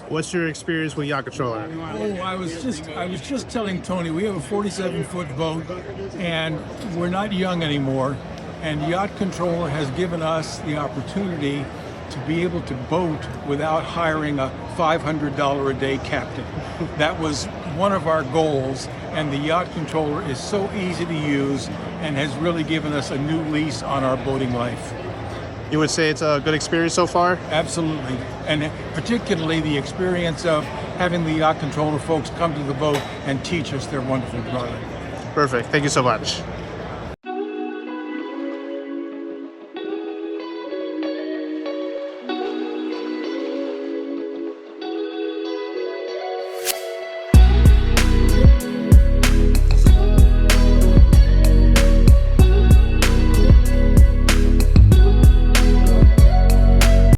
What's your experience with Yacht Controller? Oh, I was just telling Tony, we have a 47-foot boat, and we're not young anymore. And Yacht Controller has given us the opportunity to be able to boat without hiring a $500 a day captain. That was one of our goals, and the Yacht Controller is so easy to use and has really given us a new lease on our boating life. You would say it's a good experience so far? Absolutely, and particularly the experience of having the Yacht Controller folks come to the boat and teach us their wonderful product. Perfect. Thank you so much.